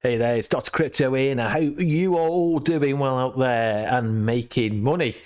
Hey there, it's Dr. Crypto here, and I hope you are all doing well out there and making money.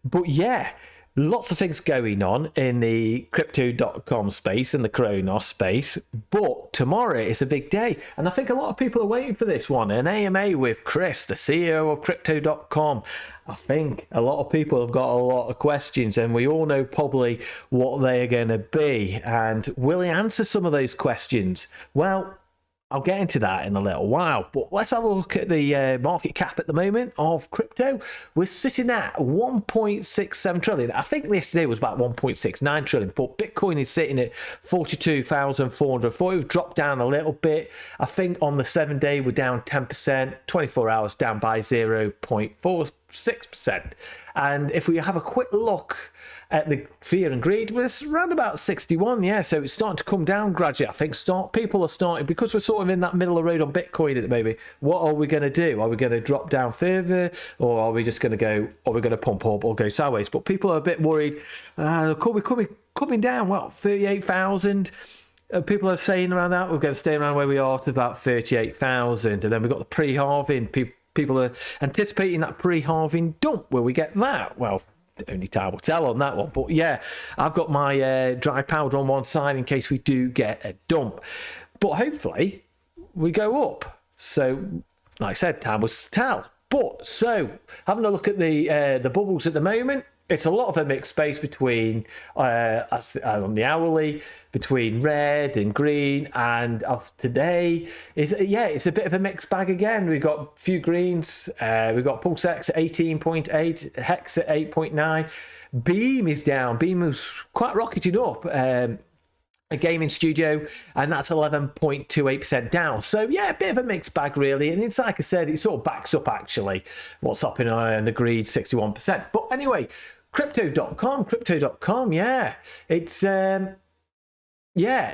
But yeah, lots of things going on in the crypto.com space and the Cronos space. But tomorrow is a big day, and I think a lot of people are waiting for this one. An AMA with Chris, the CEO of crypto.com. I think a lot of people have got a lot of questions, and we all know probably what they are going to be. And will he answer some of those questions? Well, I'll get into that in a little while, but let's have a look at the market cap at the moment of crypto. We're sitting at 1.67 trillion. I think yesterday was about 1.69 trillion, but Bitcoin is sitting at 42,440. We've dropped down a little bit. I think on the 7-day we're down 10%, 24 hours down by 0.46%. And if we have a quick look at the fear and greed, we're around about 61, yeah, so it's starting to come down gradually. I think people are starting, because we're sort of in that middle of the road on Bitcoin at the moment. What are we going to do? Are we going to drop down further, or are we just going to go, or we're going to pump up or go sideways? But people are a bit worried. Could we coming down? Well, 38,000. People are saying around that we're going to stay around where we are to about 38,000, and then we've got the pre-halving. People are anticipating that pre-halving dump. Will we get that? Well, only time will tell on that one. But yeah, I've got my dry powder on one side in case we do get a dump. But hopefully we go up. So, like I said, time will tell. But so, having a look at the bubbles at the moment, it's a lot of a mixed space between on the hourly, between red and green, and of today it's a bit of a mixed bag again. We've got a few greens. We've got Pulse X at 18.8, Hex at 8.9. Beam is down. Beam was quite rocketed up. A gaming studio, and that's 11.28% down. So yeah, a bit of a mixed bag really, and it's like I said, it sort of backs up actually what's up in the greed, 61%. But anyway, crypto.com, yeah, it's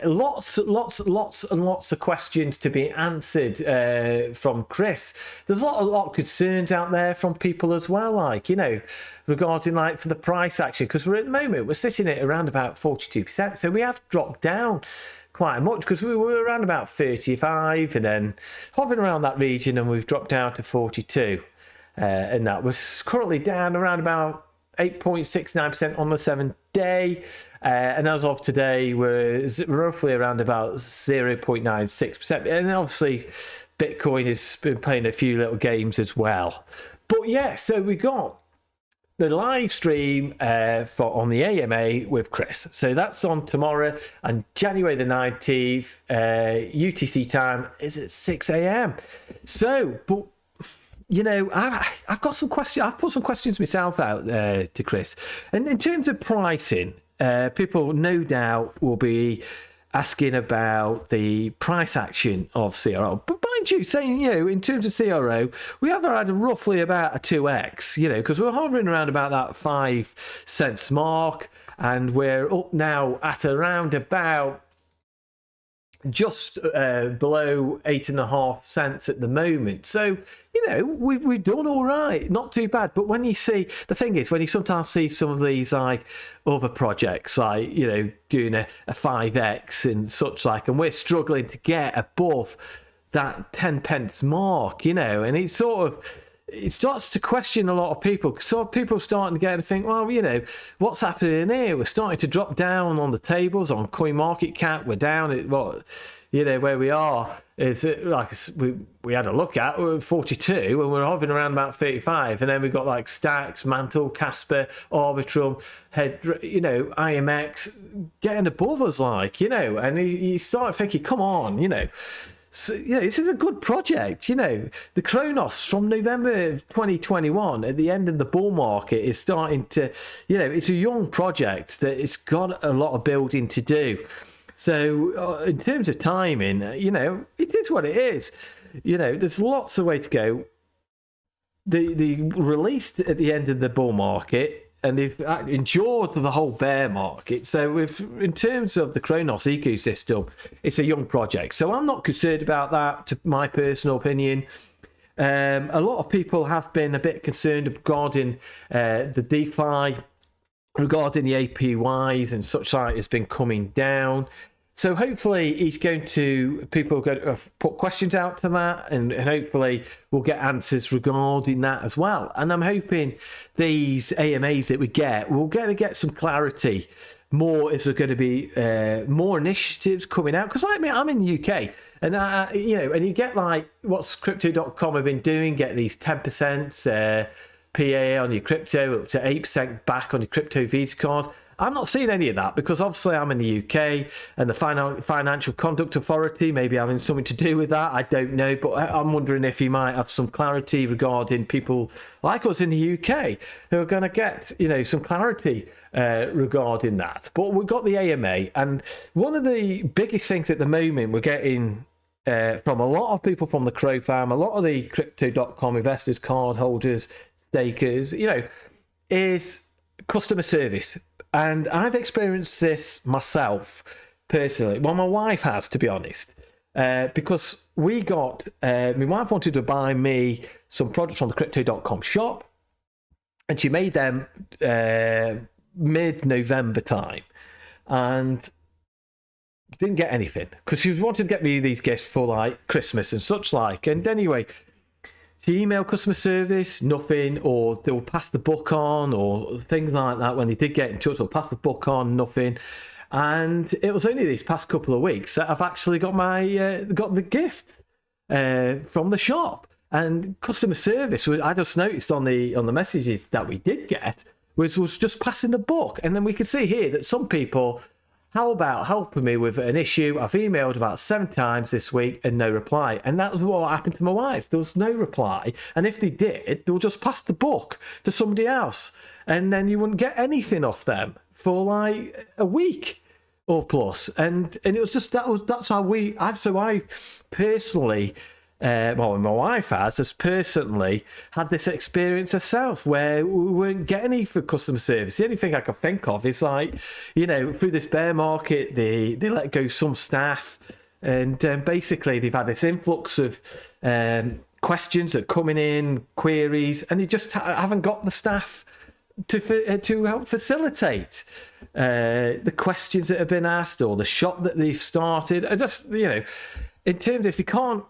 lots and lots of questions to be answered from Chris. There's a lot of concerns out there from people as well, like, you know, regarding like for the price action, because at the moment we're sitting at around about 42%, so we have dropped down quite much, because we were around about 35 and then hovering around that region, and we've dropped down to 42, and that was currently down around about 8.69% on the 7-day, and as of today we're roughly around about 0.96%, and obviously Bitcoin has been playing a few little games as well. But yeah, so we got the live stream on the AMA with Chris, so that's on tomorrow, and January the 19th UTC time is at 6 a.m. So, but you know, I've got some questions. I've put some questions myself out to Chris. And in terms of pricing, people no doubt will be asking about the price action of CRO. But mind you, saying, you know, in terms of CRO, we have had roughly about a 2x, you know, because we're hovering around about that 5 cents mark, and we're up now at around about just below 8.5 cents at the moment. So, you know, we've done all right, not too bad. But when you see, the thing is, when you sometimes see some of these like other projects, like, you know, doing a 5x and such like, and we're struggling to get above that 10 pence mark, you know, and it's sort of, it starts to question a lot of people. So people are starting to get to think, well, you know, what's happening here? We're starting to drop down on the tables on coin market cap. We're down at what, you know, where we are is like we had a look at, we're 42 and we're hovering around about 35, and then we've got like Stacks, Mantle, Casper, Arbitrum, you know, IMX getting above us, like, you know, and you start thinking, come on, you know. So, yeah, this is a good project. You know, the Cronos from November 2021 at the end of the bull market is starting to, you know, it's a young project that it's got a lot of building to do. So in terms of timing, you know, it is what it is. You know, there's lots of way to go. The released at the end of the bull market, and they've endured the whole bear market. So in terms of the Cronos ecosystem, it's a young project. So I'm not concerned about that, to my personal opinion. A lot of people have been a bit concerned regarding the DeFi, regarding the APYs and such like has been coming down. So hopefully people are going to put questions out to that, and hopefully we'll get answers regarding that as well. And I'm hoping these AMAs that we get, we'll get some clarity more. Is there going to be more initiatives coming out? Because like me, I'm in the UK, and and you get like what's crypto.com have been doing, get these 10% PA on your crypto, up to 8% back on your crypto Visa card. I'm not seeing any of that because obviously I'm in the UK and the Financial Conduct Authority maybe having something to do with that. I don't know, but I'm wondering if you might have some clarity regarding people like us in the UK who are going to get, some clarity regarding that. But we've got the AMA, and one of the biggest things at the moment we're getting from a lot of people from the Crow Farm, a lot of the crypto.com investors, card holders, stakers, is customer service. And I've experienced this myself personally. Well, my wife has, to be honest, because we got, my wife wanted to buy me some products from the crypto.com shop, and she made them mid-November time, and didn't get anything because she wanted to get me these gifts for like Christmas and such like. And anyway, she emailed customer service, nothing, or they'll pass the book on, or things like that. When they did get in touch, they'll pass the book on, nothing. And it was only these past couple of weeks that I've actually got got the gift from the shop. And customer service, I just noticed on the messages that we did get was just passing the book. And then we could see here that some people, how about helping me with an issue? I've emailed about 7 times this week and no reply. And that was what happened to my wife. There was no reply. And if they did, they'll just pass the book to somebody else. And then you wouldn't get anything off them for like a week or plus. And it was just, that's how I personally, well, my wife has personally had this experience herself where we weren't getting any for customer service. The only thing I can think of is like, through this bear market, they let go some staff, and basically they've had this influx of questions that are coming in, queries, and they just haven't got the staff to help facilitate the questions that have been asked or the shop that they've started. I just, in terms of if they can't,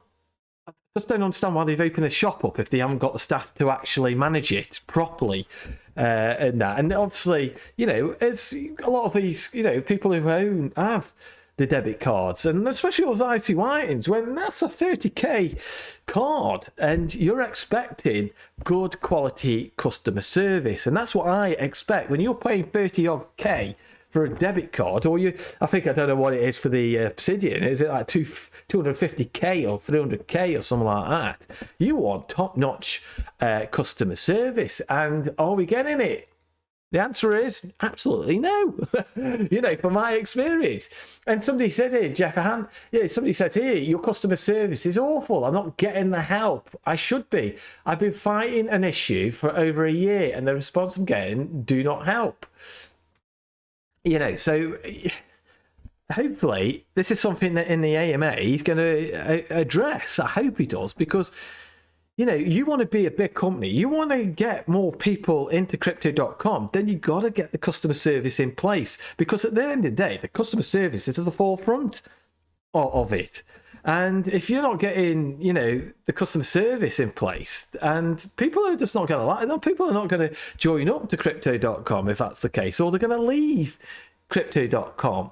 I just don't understand why they've opened the shop up if they haven't got the staff to actually manage it properly, and that. And obviously, as a lot of these, people who have the debit cards, and especially those IT Whitings, when that's a 30k card and you're expecting good quality customer service, and that's what I expect when you're paying 30 odd k for a debit card, or I don't know what it is for the Obsidian. Is it like 250k or 300k or something like that? You want top-notch customer service, and are we getting it? The answer is absolutely no. From my experience. And somebody said here, Jeff, somebody said here, your customer service is awful. I'm not getting the help I should be. I've been fighting an issue for over a year, and the response I'm getting do not help. So hopefully this is something that in the AMA he's going to address. I hope he does, because, you want to be a big company. You want to get more people into crypto.com, then you got to get the customer service in place, because at the end of the day, the customer service is at the forefront of it. And if you're not getting, the customer service in place, and people are just not going to like it, people are not going to join up to crypto.com if that's the case, or they're going to leave crypto.com.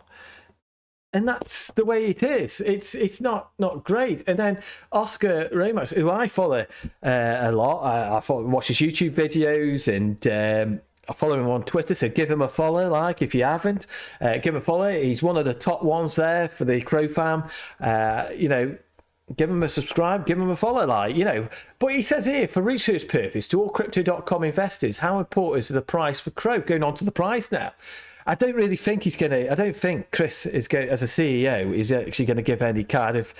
And that's the way it is. It's not great. And then Oscar Ramos, who I follow a lot, I watch his YouTube videos, and I follow him on Twitter, so give him a follow, if you haven't. Give him a follow. He's one of the top ones there for the Crow Farm. Give him a subscribe, give him a follow, But he says here, for research purpose, to all crypto.com investors, how important is the price for Crow? Going on to the price now. I don't really think I don't think Chris is going, as a CEO, is actually going to give any kind of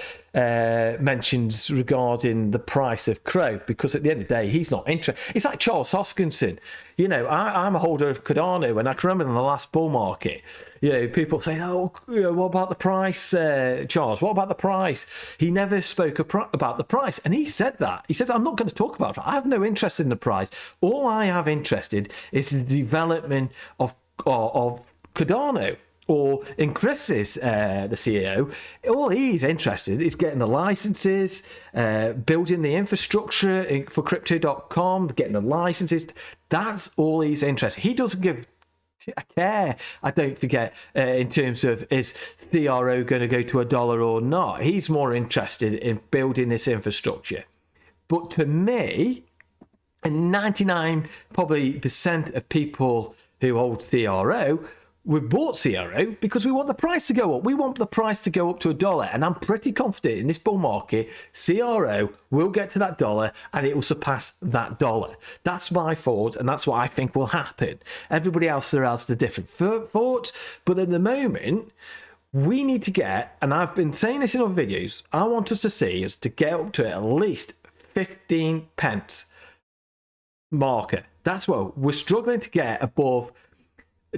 mentions regarding the price of Crow, because at the end of the day, he's not interested. It's like Charles Hoskinson. I'm a holder of Cardano, and I can remember in the last bull market, people saying, what about the price, Charles? What about the price? He never spoke about the price, and he said that. He said, I'm not going to talk about it. I have no interest in the price. All I have interested is the development of Cardano. Or in Chris's, the CEO, all he's interested is getting the licenses, building the infrastructure for crypto.com, getting the licenses. That's all he's interested. He doesn't give a care, I don't forget, in terms of is CRO going to go to $1 or not. He's more interested in building this infrastructure. But to me, and 99% probably of people who hold CRO, we bought CRO because we want the price to go up. We want the price to go up to $1. And I'm pretty confident in this bull market, CRO will get to that $1 and it will surpass that $1. That's my thought, and that's what I think will happen. Everybody else there has the different thought. But at the moment, we need to get, and I've been saying this in other videos, I want us to see us to get up to at least 15 pence marker. That's what we're struggling to get above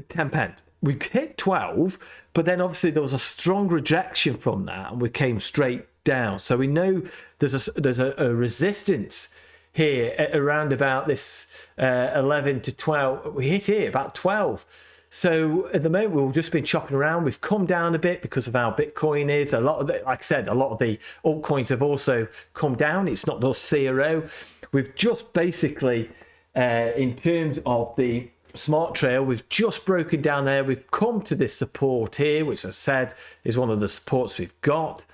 10 pence. We hit 12, but then obviously there was a strong rejection from that and we came straight down. So we know there's a resistance here at around about this 11 to 12. We hit here about 12. So at the moment we've just been chopping around. We've come down a bit because of how Bitcoin is. A lot of the, like I said, a lot of the altcoins have also come down. It's not just zero. We've just basically, in terms of the smart trail, we've just broken down there. We've come to this support here, which I said is one of the supports we've got.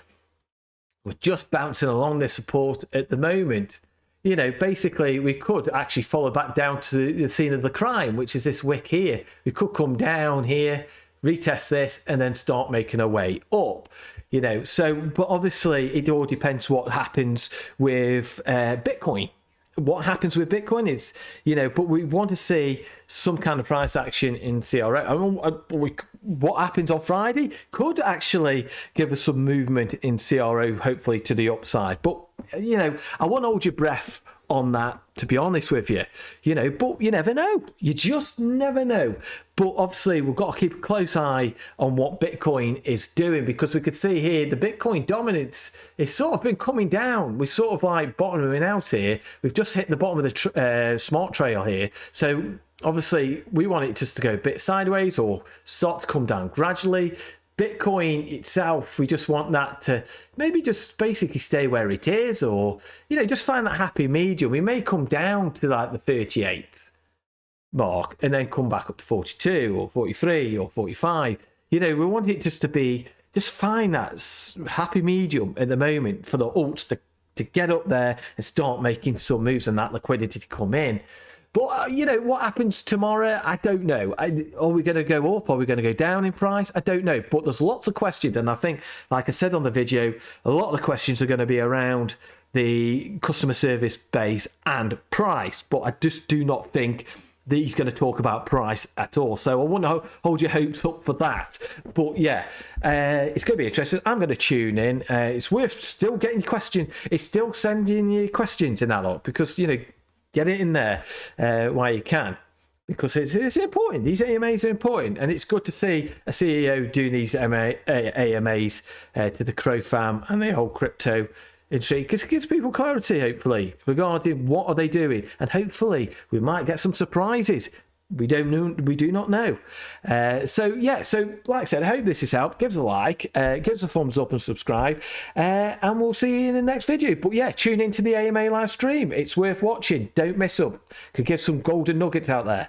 We're just bouncing along this support at the moment. You know, basically we could actually follow back down to the scene of the crime, which is this wick here. We could come down here, retest this, and then start making our way up. You know, so, but obviously it all depends what happens with Bitcoin. What happens with Bitcoin is, you know, but we want to see some kind of price action in CRO. I mean, what happens on Friday could actually give us some movement in CRO, hopefully to the upside. But, you know, I won't hold your breath on that, to be honest with you, you know, but you never know. You just never know. But obviously we've got to keep a close eye on what Bitcoin is doing, because we could see here the Bitcoin dominance is sort of been coming down. We're sort of like bottoming out here. We've just hit the bottom of the smart trail here. So obviously we want it just to go a bit sideways or start to come down gradually. Bitcoin itself, we just want that to maybe just basically stay where it is, or, you know, just find that happy medium. We may come down to like the 38 mark and then come back up to 42 or 43 or 45. You know, we want it just to be, just find that happy medium at the moment for the alts to get up there and start making some moves and that liquidity to come in. But, you know, what happens tomorrow? I don't know. Are we going to go up? Are we going to go down in price? I don't know. But there's lots of questions. And I think, like I said on the video, a lot of the questions are going to be around the customer service base and price. But I just do not think that he's going to talk about price at all. So I wouldn't hold your hopes up for that. But yeah, it's going to be interesting. I'm going to tune in. It's worth still getting your question. It's still sending you questions in that lot, because, you know, get it in there while you can, because it's important. These AMAs are important, and it's good to see a CEO doing these AMAs to the Crow fam and the whole crypto industry, because it gives people clarity, hopefully, regarding what are they doing, and hopefully we might get some surprises. We do not know. So yeah, so like I said, I hope this has helped. Give us a like, give us a thumbs up and subscribe, and we'll see you in the next video. But yeah, tune into the AMA live stream. It's worth watching. Don't miss up. Could give some golden nuggets out there.